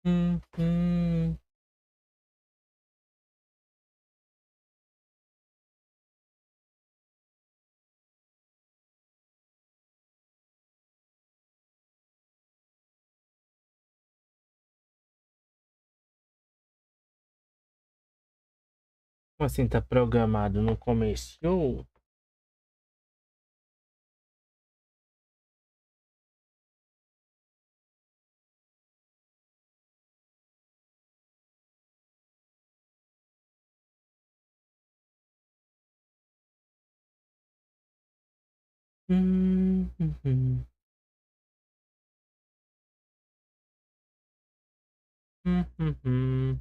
Uhum. Como assim tá programado no começo? Uhum. Uhum.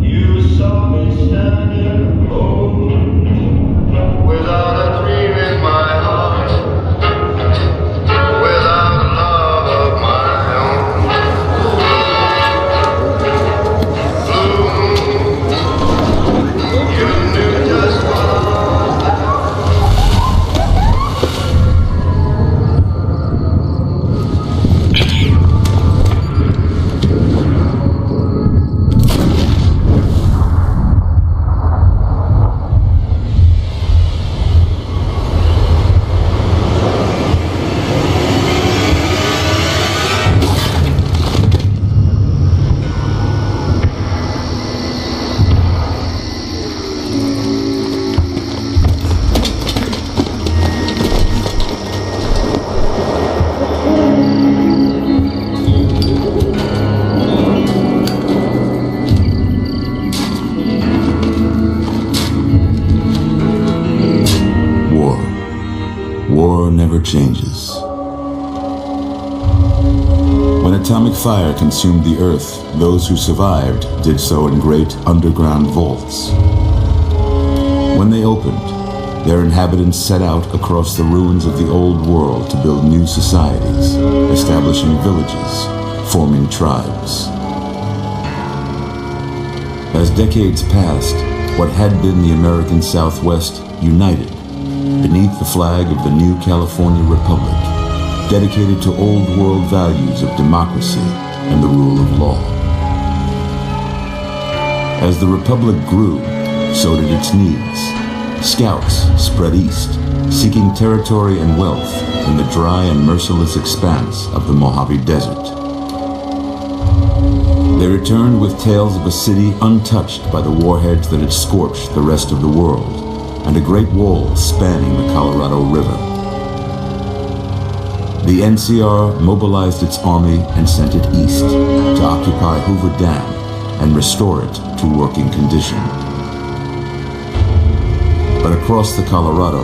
You saw me standing alone, without a dream in my heart, without a love of my own. Blue moon, you knew just what. War. War never changes. When atomic fire consumed the Earth, those who survived did so in great underground vaults. When they opened, their inhabitants set out across the ruins of the old world to build new societies, establishing villages, forming tribes. As decades passed, what had been the American Southwest united beneath the flag of the new California Republic, dedicated to old world values of democracy and the rule of law. As the Republic grew, so did its needs. Scouts spread east, seeking territory and wealth in the dry and merciless expanse of the Mojave Desert. They returned with tales of a city untouched by the warheads that had scorched the rest of the world, and a great wall spanning the Colorado River. The NCR mobilized its army and sent it east to occupy Hoover Dam and restore it to working condition. But across the Colorado,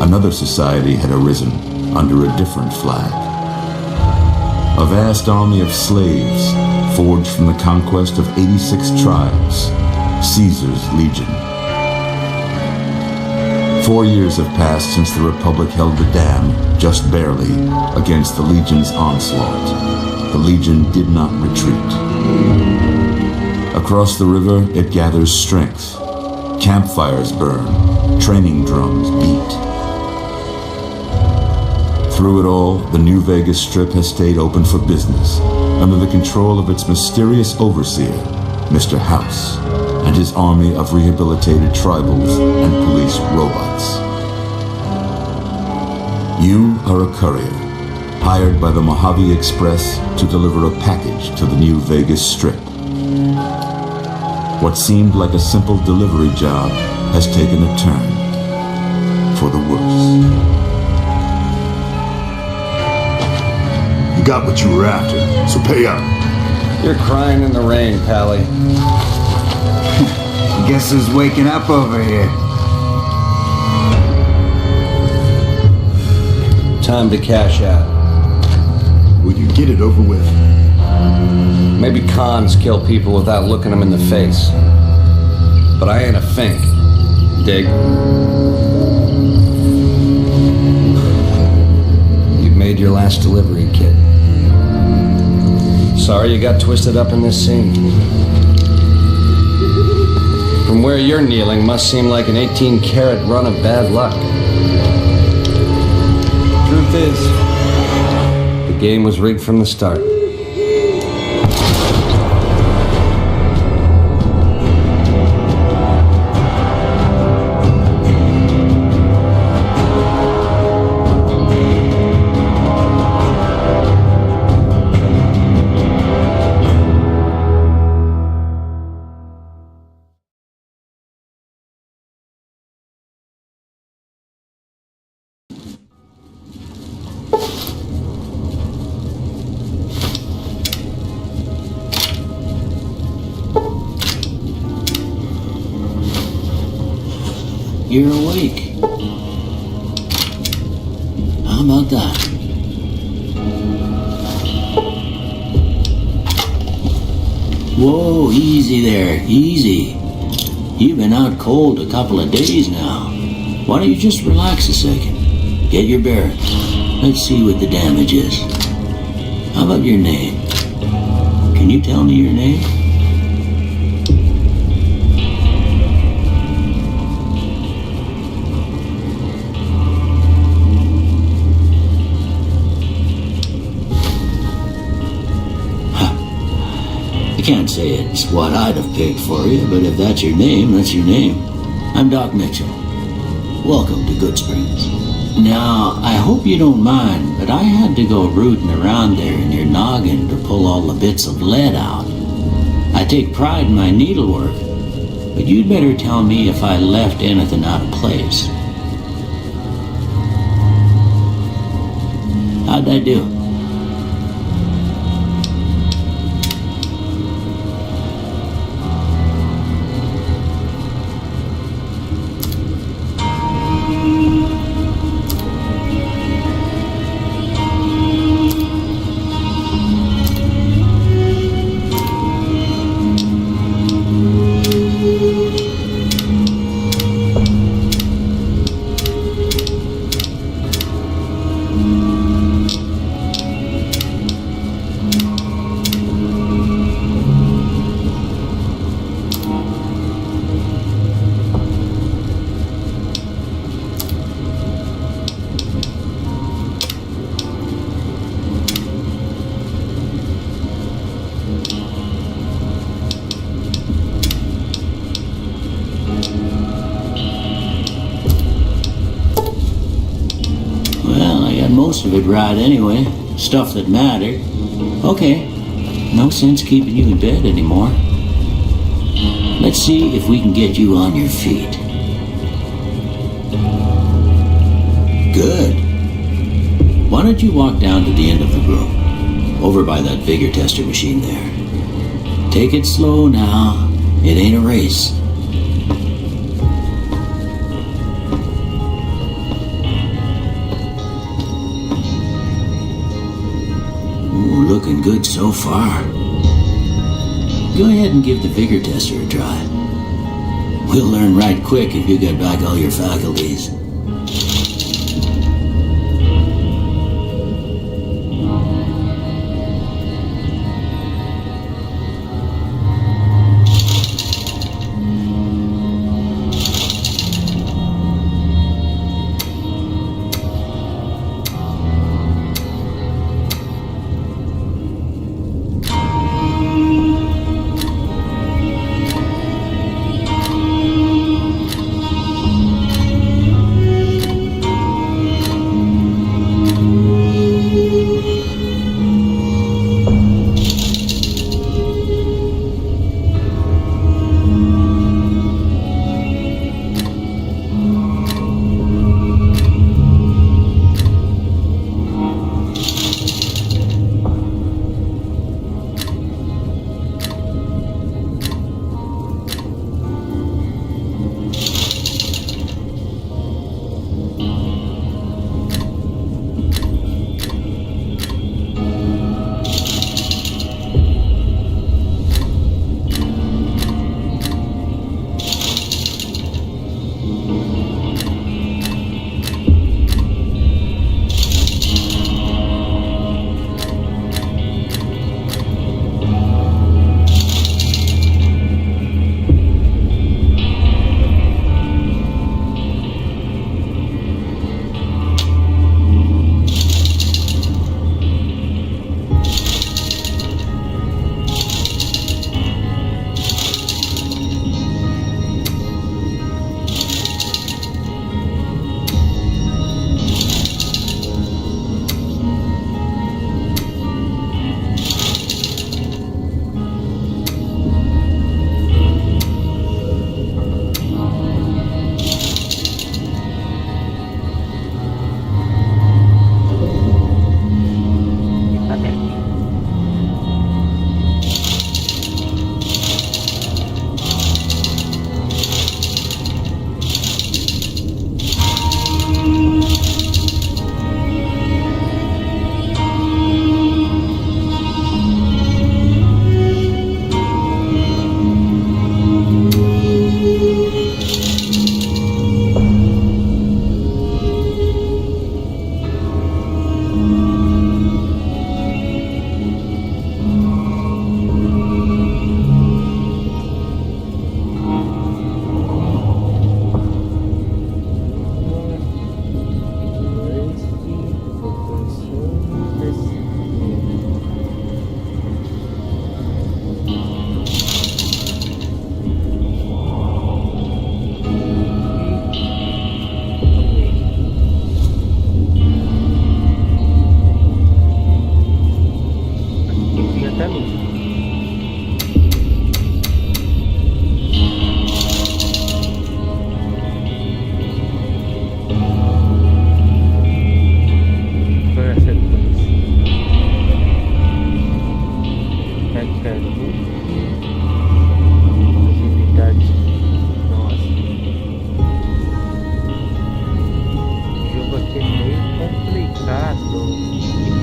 another society had arisen under a different flag. A vast army of slaves forged from the conquest of 86 tribes, Caesar's Legion. 4 years have passed since the Republic held the dam, just barely, against the Legion's onslaught. The Legion did not retreat. Across the river, it gathers strength. Campfires burn, training drums beat. Through it all, the New Vegas Strip has stayed open for business, under the control of its mysterious overseer, Mr. House, and his army of rehabilitated tribals and police robots. You are a courier, hired by the Mojave Express to deliver a package to the New Vegas Strip. What seemed like a simple delivery job has taken a turn for the worse. You got what you were after, so pay up. You're crying in the rain, Pally. Guess who's waking up over here? Time to cash out. Will you get it over with? Maybe cons kill people without looking them in the face. But I ain't a fink. Dig? You've made your last delivery, kid. Sorry you got twisted up in this scene. From where you're kneeling must seem like an 18-carat run of bad luck. Truth is, the game was rigged from the start. You're awake. How about that? Whoa, easy there, easy. You've been out cold a couple of days now. Why don't you just relax a second? Get your bearings. Let's see what the damage is. How about your name? Can you tell me your name? I can't say it's what I'd have picked for you, but if that's your name, that's your name. I'm Doc Mitchell. Welcome to Goodsprings. Now, I hope you don't mind, but I had to go rooting around there in your noggin to pull all the bits of lead out. I take pride in my needlework, but you'd better tell me if I left anything out of place. How'd I do? Most of it right anyway. Stuff that mattered. Okay, no sense keeping you in bed anymore. Let's see if we can get you on your feet. Good. Why don't you walk down to the end of the room, over by that vigor tester machine there. Take it slow now. It ain't a race. Ooh, looking good so far. Go ahead and give the vigor tester a try. We'll learn right quick if you get back all your faculties.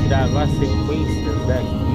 gravar sequências daqui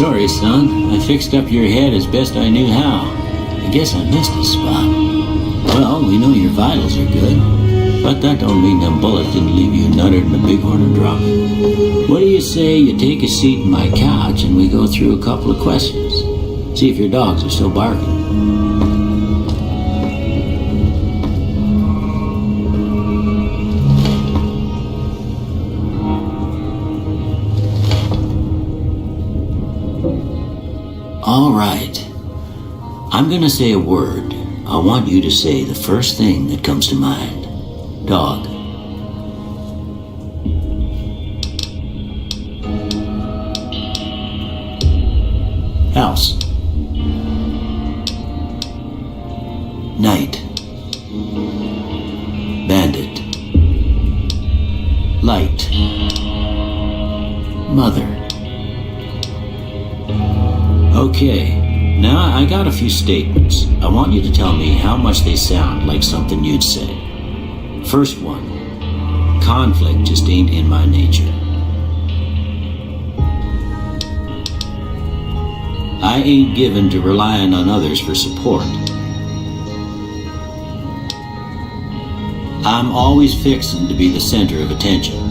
Sorry, son. I fixed up your head as best I knew how. I guess I missed a spot. Well, we know your vitals are good, but that don't mean them bullets didn't leave you nuttered in a bighorn drop. What do you say you take a seat in my couch and we go through a couple of questions? See if your dogs are still barking. All right. I'm gonna say a word. I want you to say the first thing that comes to mind. Dog. House. Night. Bandit. Light. Mother. Okay. Now, I got a few statements. I want you to tell me how much they sound like something you'd say. First one. Conflict just ain't in my nature. I ain't given to relying on others for support. I'm always fixing to be the center of attention.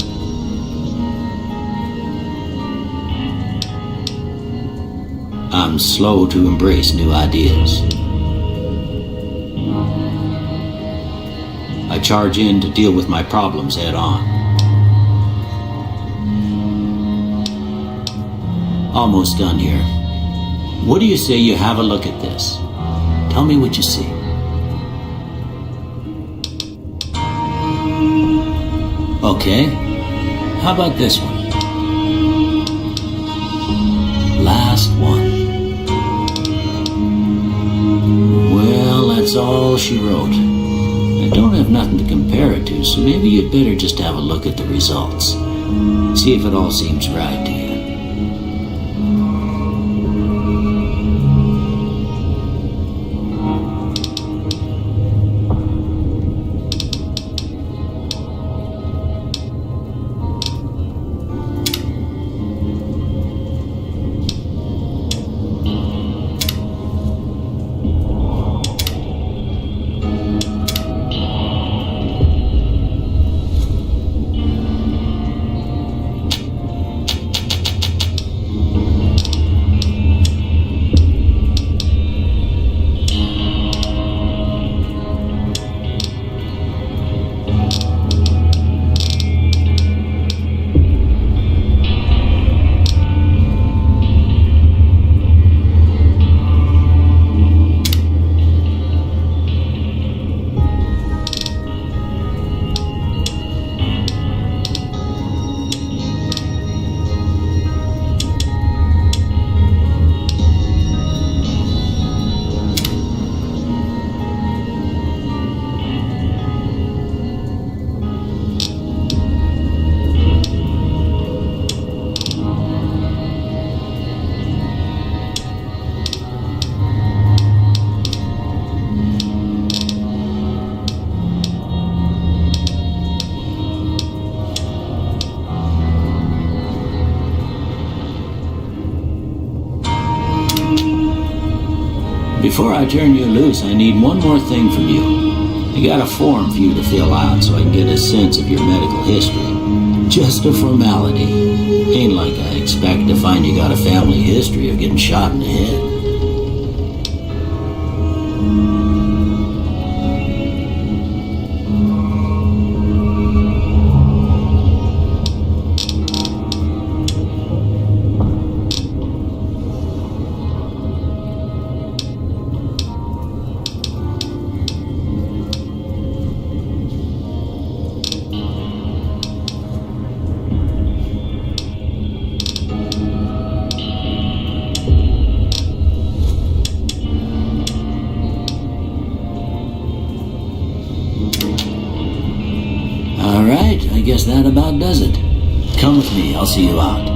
I'm slow to embrace new ideas. I charge in to deal with my problems head on. Almost done here. What do you say you have a look at this? Tell me what you see. Okay. How about this one? Last one. Well, that's all she wrote. I don't have nothing to compare it to, so maybe you'd better just have a look at the results. See if it all seems right to you. Before I turn you loose, I need one more thing from you. I got a form for you to fill out so I can get a sense of your medical history. Just a formality. Ain't like I expect to find you got a family history of getting shot in the head. Alright, I guess that about does it. Come with me, I'll see you out.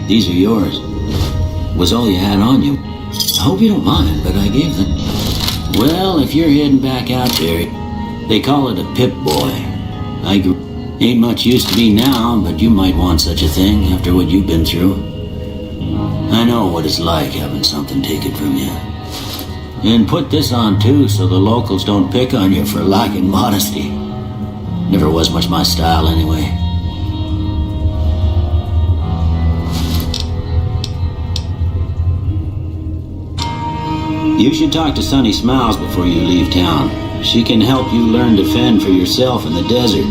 These are yours. Was all you had on you. I hope you don't mind, but I gave them. Well, if you're heading back out there, they call it a Pip-Boy. Ain't much use to me now, but you might want such a thing after what you've been through. I know what it's like having something taken from you. And put this on too, so the locals don't pick on you for lacking modesty. Never was much my style anyway. You should talk to Sunny Smiles before you leave town. She can help you learn to fend for yourself in the desert.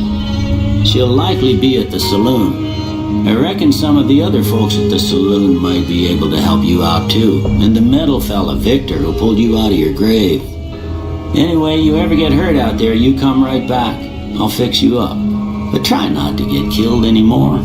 She'll likely be at the saloon. I reckon some of the other folks at the saloon might be able to help you out too. And the metal fella, Victor, who pulled you out of your grave. Anyway, you ever get hurt out there, you come right back. I'll fix you up. But try not to get killed anymore.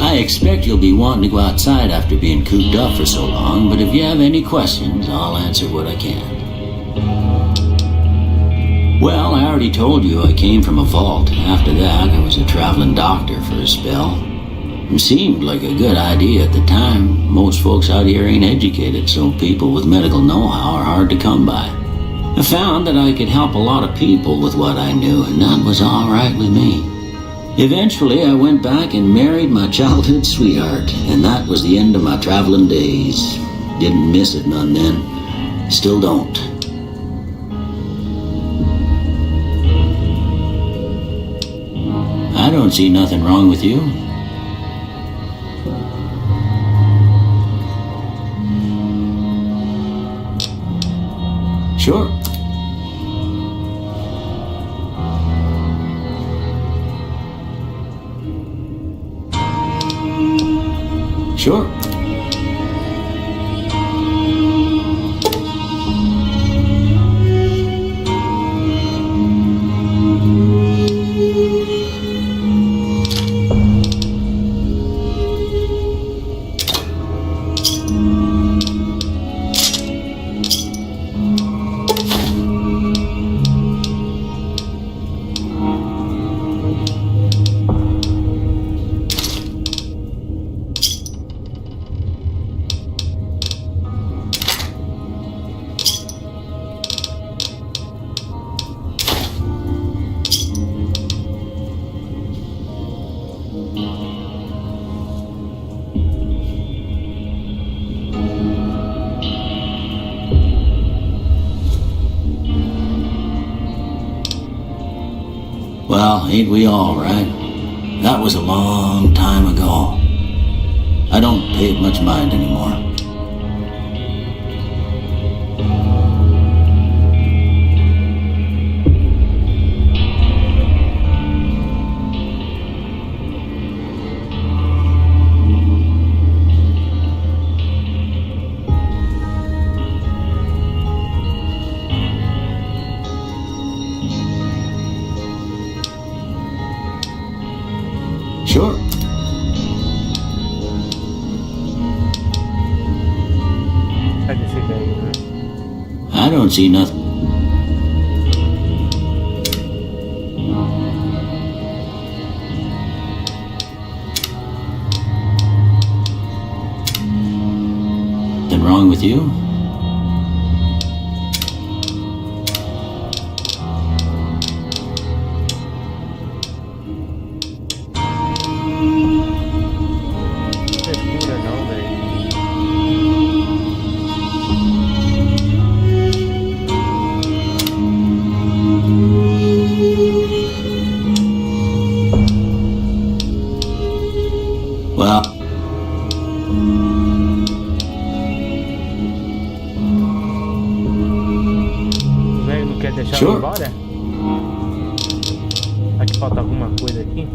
I expect you'll be wanting to go outside after being cooped up for so long, but if you have any questions, I'll answer what I can. Well, I already told you I came from a vault. After that, I was a traveling doctor for a spell. It seemed like a good idea at the time. Most folks out here ain't educated, so people with medical know-how are hard to come by. I found that I could help a lot of people with what I knew, and that was all right with me. Eventually, I went back and married my childhood sweetheart, and that was the end of my traveling days. Didn't miss it none then. Still don't. I don't see nothing wrong with you. Sure. Sure. Well, ain't we all, right? That was a long time ago. I don't pay it much mind anymore. Sure. Sai desse velho, né? I don't see nothing. Nothing wrong with you? Frescura não, velho. Well, O velho não quer deixar eu Sure. ir embora? Aqui falta alguma coisa aqui?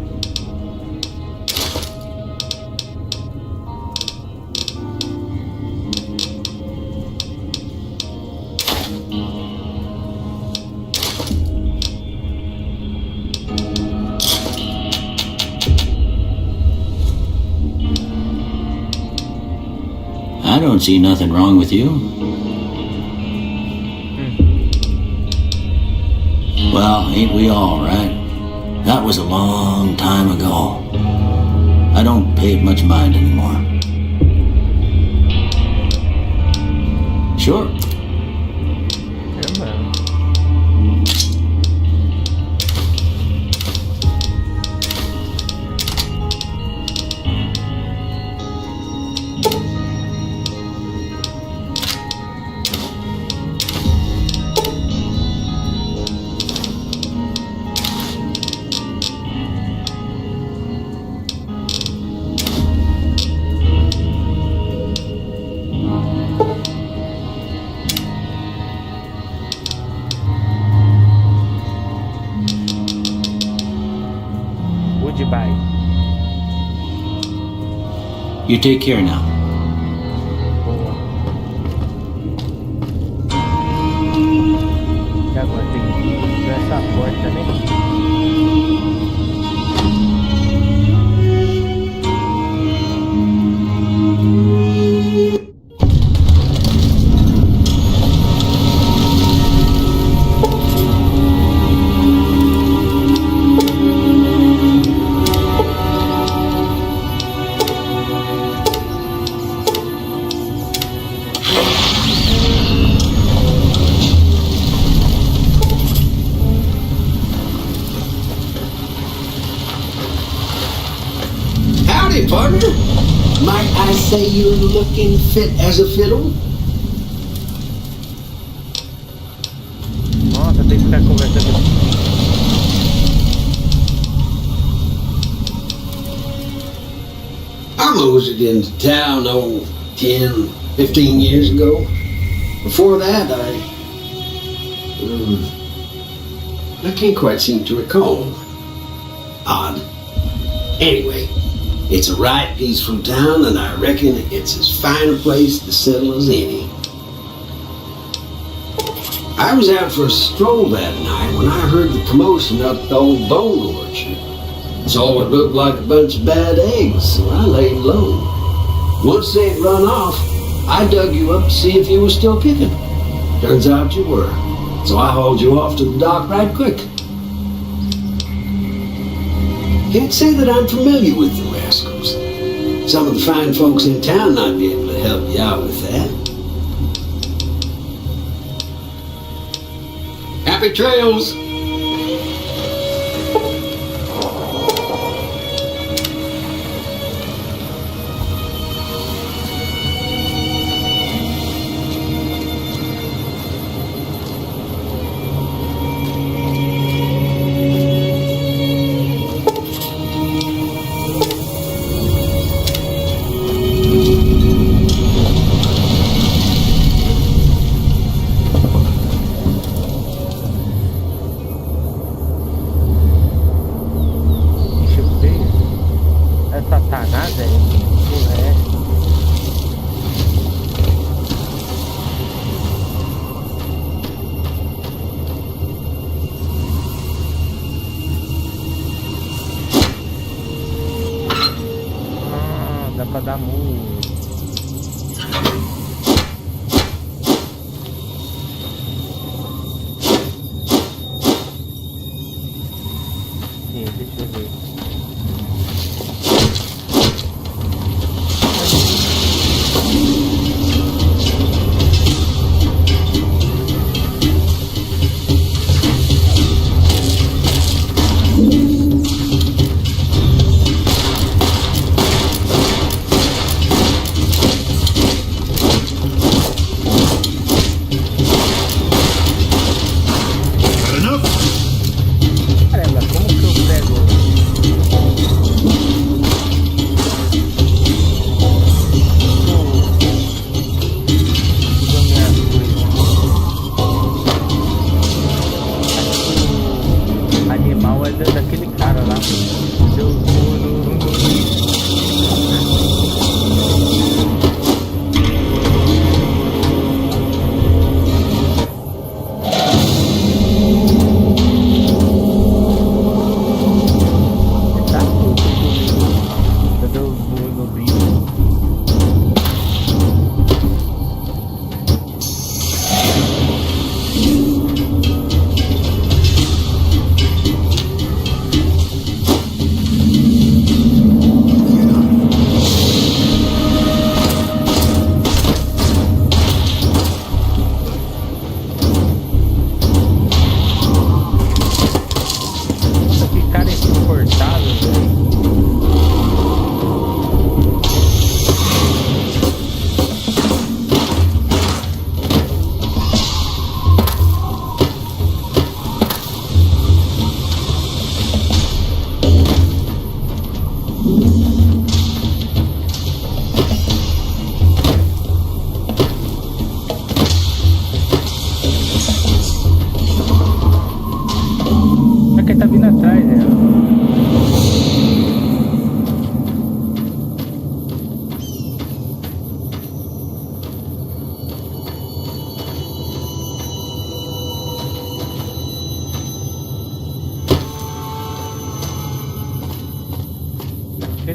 don't see nothing wrong with you. Well, ain't we all, right? That was a long time ago. I don't pay it much mind anymore. Sure. É, mano. Goodbye. You take care now. Boa. E agora tem que ir essa porta, né? Howdy, partner. Might I say you're looking fit as a fiddle? Nossa, tem que ficar conversando. I moseyed into town, 10, 15 years ago. Before that, I can't quite seem to recall. Odd. Anyway, it's a right peaceful town, and I reckon it's as fine a place to settle as any. I was out for a stroll that night when I heard the commotion up at the old bone orchard. Saw what looked like a bunch of bad eggs, so I laid low. Once they'd run off, I dug you up to see if you were still picking. Turns out you were, so I hauled you off to the dock right quick. Can't say that I'm familiar with the rascals. Some of the fine folks in town might be able to help you out with that. Happy trails! Satanás, velho. Porra, é. Ah, dá pra dar murro. Deixa eu ver.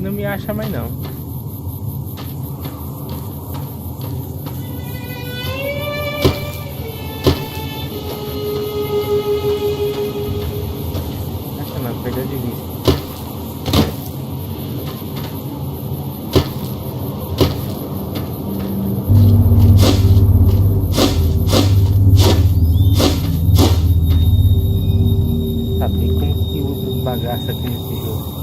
não me acha mais não. Acha não, perdeu de vista. Saber como que usa os bagaços aqui nesse jogo.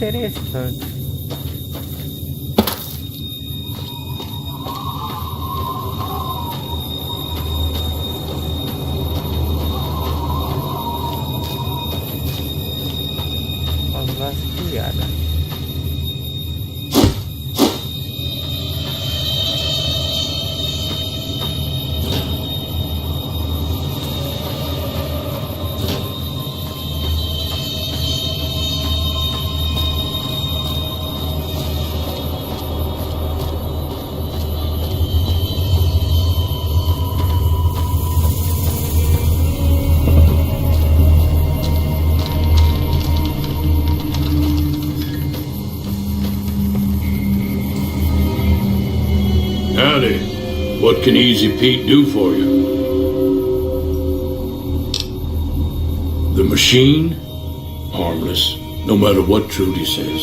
Interessante. Uma vasculhada. Howdy. What can Easy Pete do for you? The machine? Harmless, no matter what Trudy says.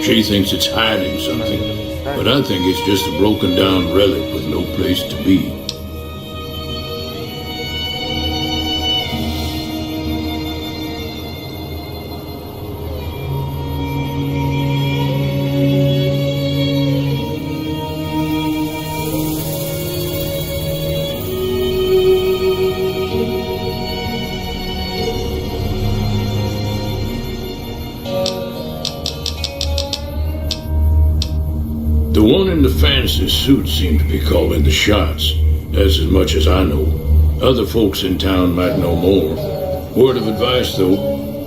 She thinks it's hiding something, but I think it's just a broken down relic with no place to be. The one in the fancy suit seemed to be calling the shots. That's as much as I know. Other folks in town might know more. Word of advice, though,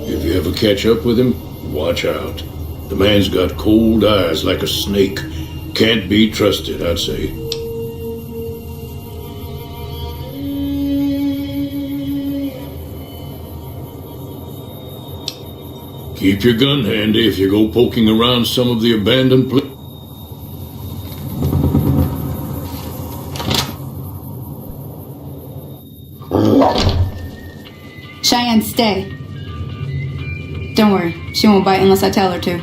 if you ever catch up with him, watch out. The man's got cold eyes like a snake. Can't be trusted, I'd say. Keep your gun handy if you go poking around some of the abandoned places. Cheyenne, stay. Don't worry, she won't bite unless I tell her to.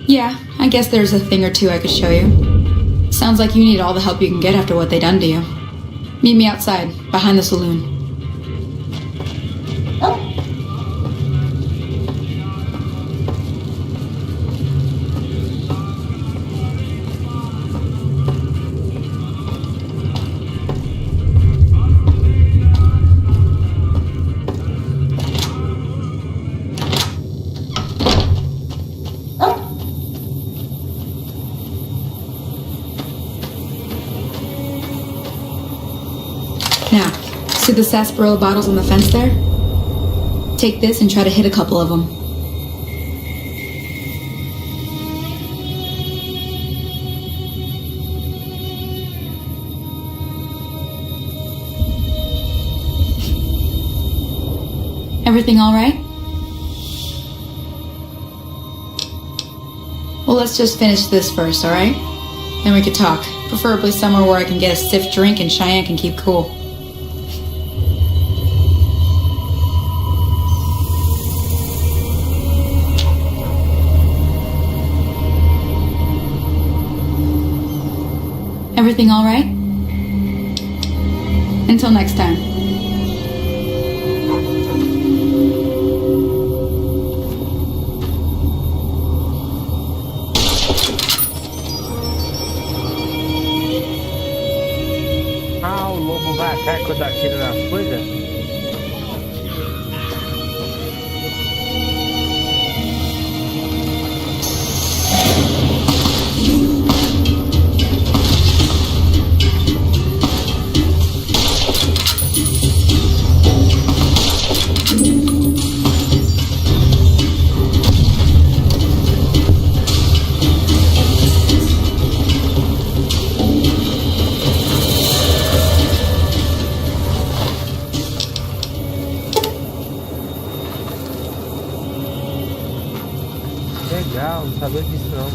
Yeah, I guess there's a thing or two I could show you. Sounds like you need all the help you can get after what they done to you. Meet me outside, behind the saloon. Now, see the sarsaparilla bottles on the fence there? Take this and try to hit a couple of them. Everything all right? Well, let's just finish this first, all right? Then we could talk. Preferably somewhere where I can get a stiff drink and Cheyenne can keep cool. Everything all right? Until next time. Ah, o lobo vai atrás quando atira nas coisas? Legal, não sabia disso não.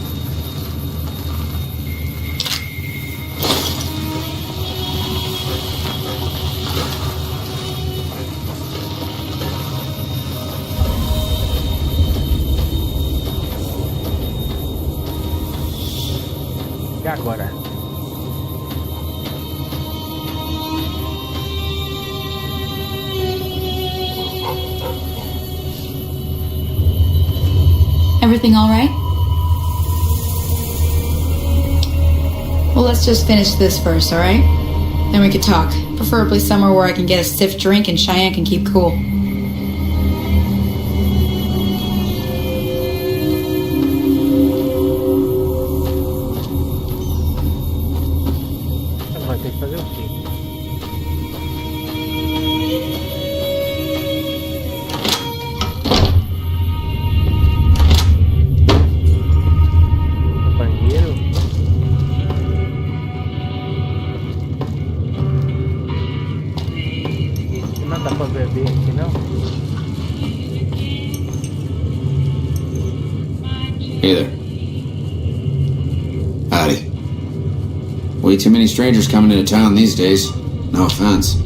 E agora? Everything all right? Well, let's just finish this first, all right? Then we could talk. Preferably somewhere where I can get a stiff drink and Cheyenne can keep cool. Vai ter que fazer o quê? Banheiro? Não dá pra beber aqui não? Hey there. Howdy. Way too many strangers coming into town these days. No offense.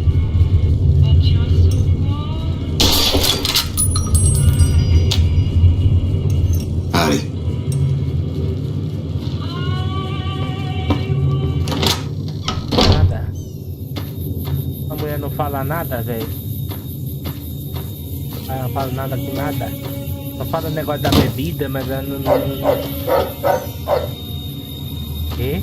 Howdy. Nada. A mulher não fala nada, velho. Ela não fala nada com nada. Só fala o negócio da bebida, mas ela não. Quê?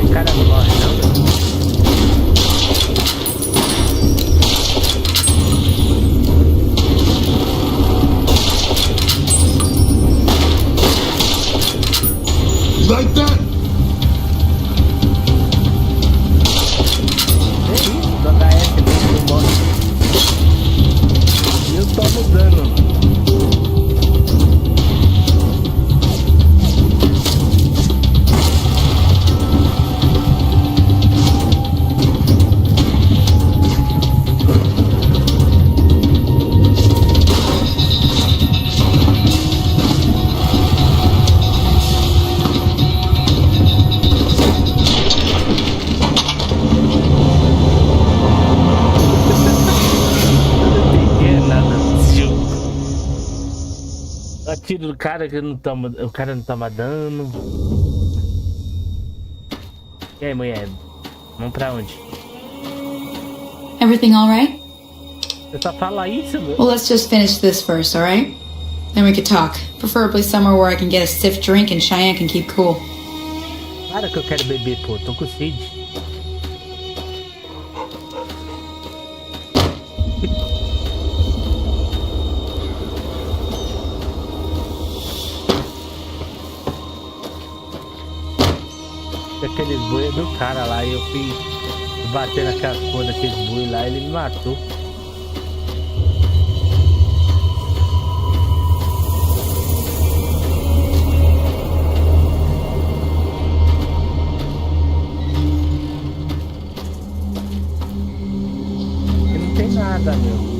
Esse cara não morre não, velho. Like that? É isso, do HS mesmo não morre. E eu tomo dano. Atiro do cara que não toma, o cara não toma dano. E aí, mulher? Vamos pra onde? Everything all right? Você só fala isso, meu? Well, let's just finish this first, all right? Then we could talk. Preferably somewhere where I can get a stiff drink and Cheyenne can keep cool. Claro que eu quero beber, pô. Tô com sede. Aqueles boi é do cara lá e eu fui bater naquela cor daqueles boi lá e ele me matou. E não tem nada, meu.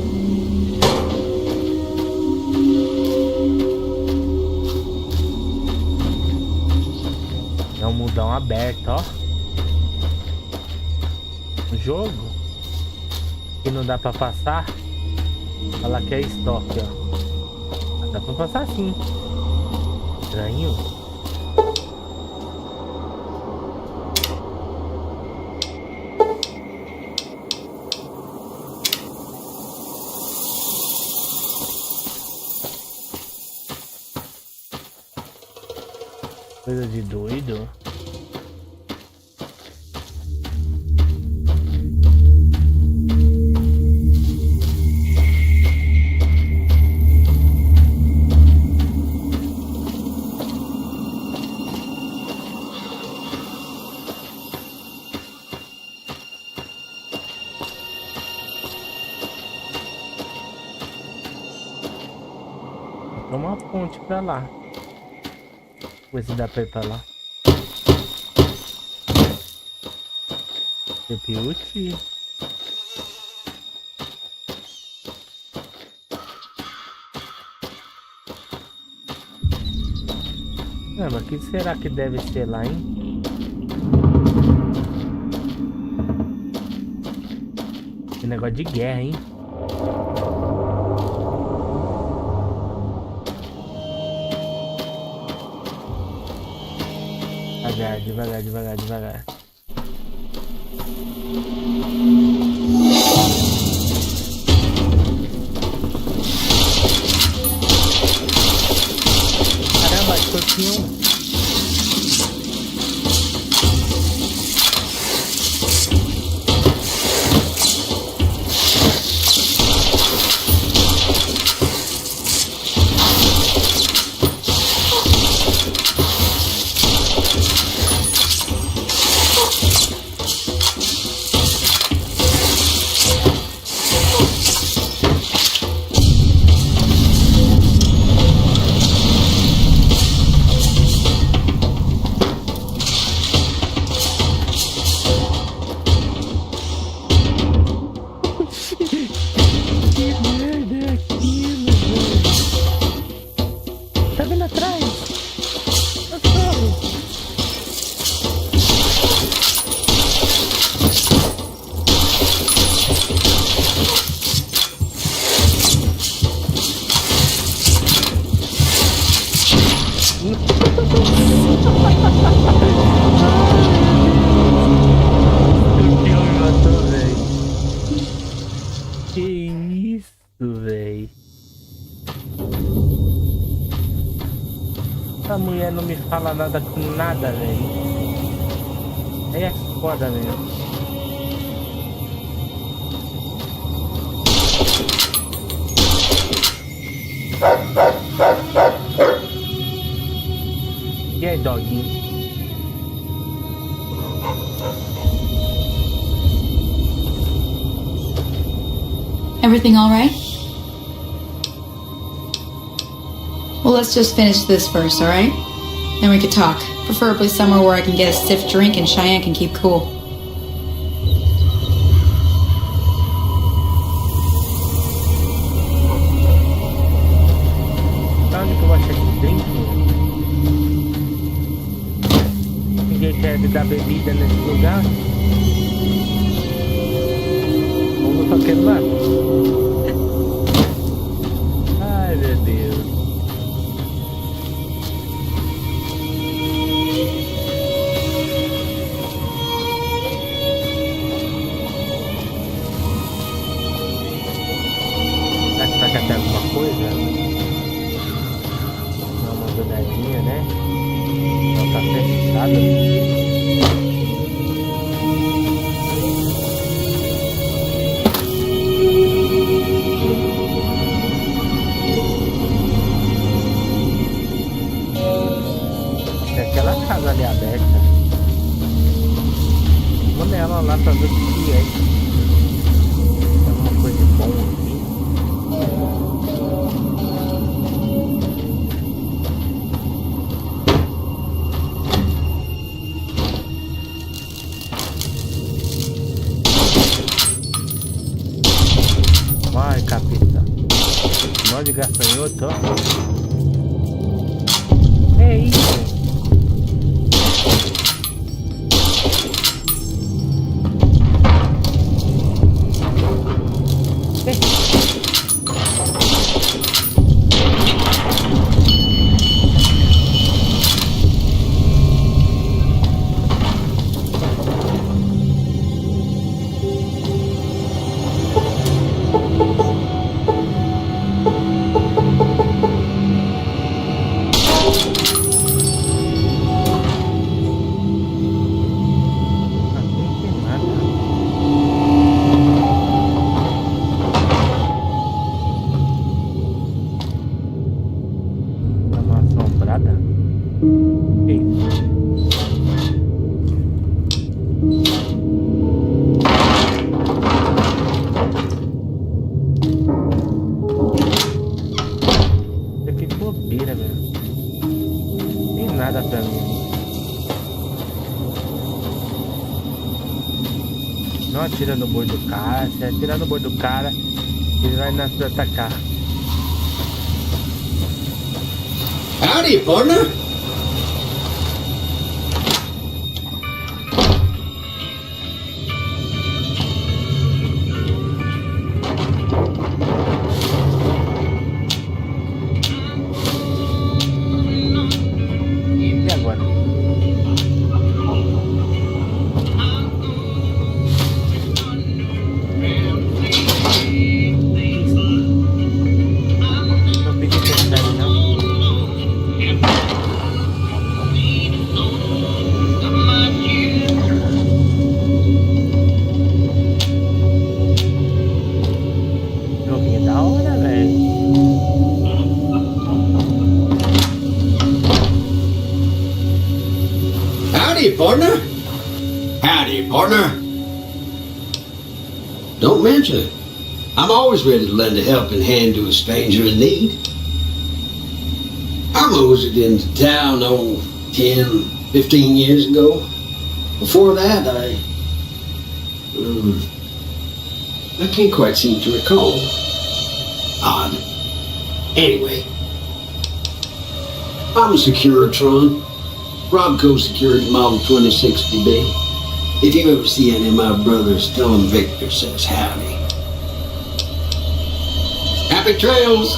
É um mundão aberto, ó. Um jogo que não dá pra passar. Fala que é estoque, ó. Dá pra passar sim. Estranho. Coisa de doido. Tem uma ponte pra lá. Ver se dá pra ir pra lá. Repiute. Mas o que será que deve ser lá, hein? Que negócio de guerra, hein? Devagar, devagar, devagar. Caramba, escorpião. Essa mulher não me fala nada com nada, velho. Aí é foda mesmo. E aí, doguinho? Everything all right? Well, let's just finish this first, all right? Then we could talk. Preferably somewhere where I can get a stiff drink and Cheyenne can keep cool. Onde que eu vou achar esse drink? Ninguém quer me dar bebida nesse lugar? Vamos só queimar. Ai, meu Deus. Será que até alguma coisa? Dá uma olhadinha, né? Ela tá fechada. lá pra ver o que é. Tem alguma coisa de bom aqui. Vai, capeta. Nó de gafanhoto, ó. É isso. Não atira no boi do cara. Se atirar no boi do cara, ele vai nos atacar. Howdy, partner. E agora? Não pedi pra não. Joguinho da hora, velho. Howdy, partner. Howdy, partner. Don't mention it. I'm always ready to lend a helping hand to a stranger in need. I moseyed into town, 10, 15 years ago. Before that, I can't quite seem to recall. Odd. Anyway, I'm a Securitron. Robco Security Model 2060B. If you ever see any of my brothers, tell them Victor says howdy. Happy trails!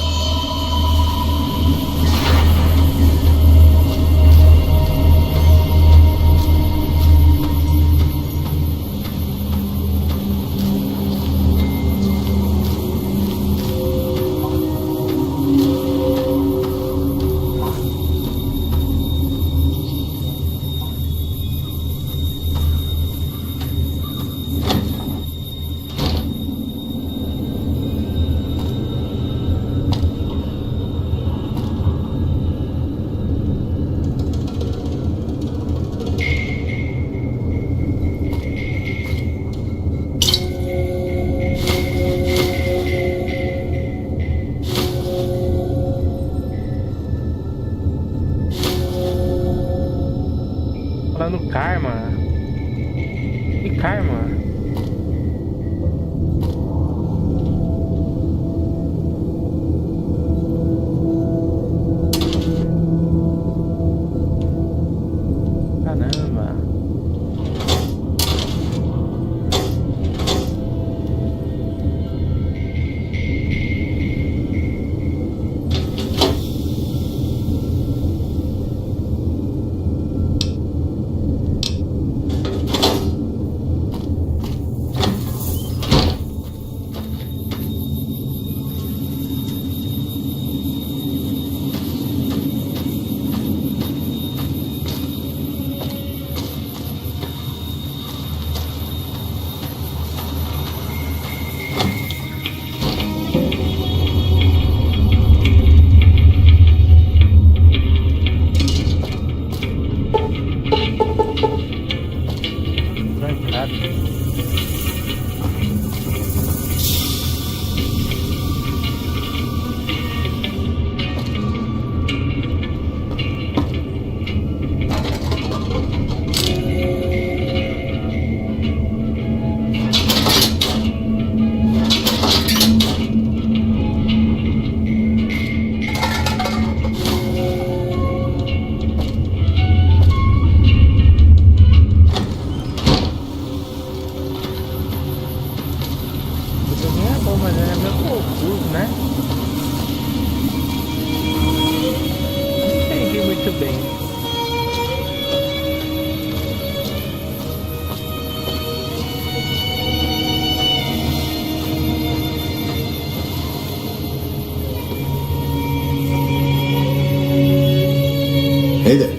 Hey there.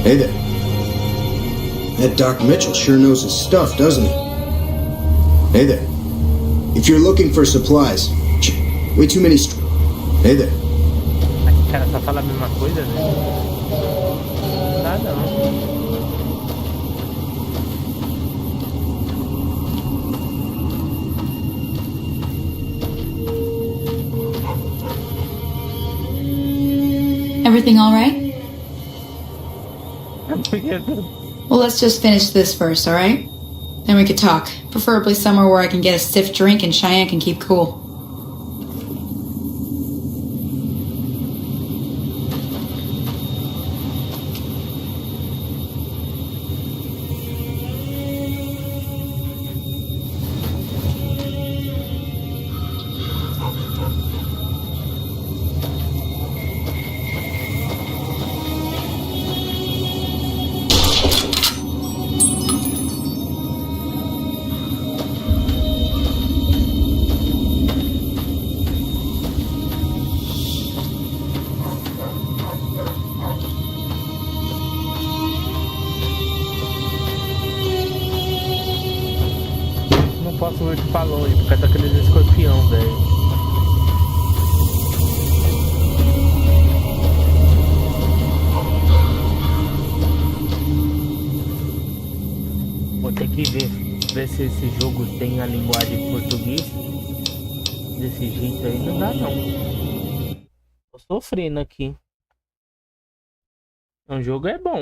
Hey there. That Doc Mitchell sure knows his stuff, doesn't he? Hey there. If you're looking for supplies, way too many. Hey there. Esse cara só fala a mesma coisa, né? Ah, não. Everything all right? Well, let's just finish this first, all right? Then we could talk. Preferably somewhere where I can get a stiff drink and Cheyenne can keep cool. Não posso ir pra longe por causa daqueles escorpião, velho. Vou ter que ver se esse jogo tem a linguagem português. Desse jeito aí não dá não. Tô sofrendo aqui. O jogo é bom.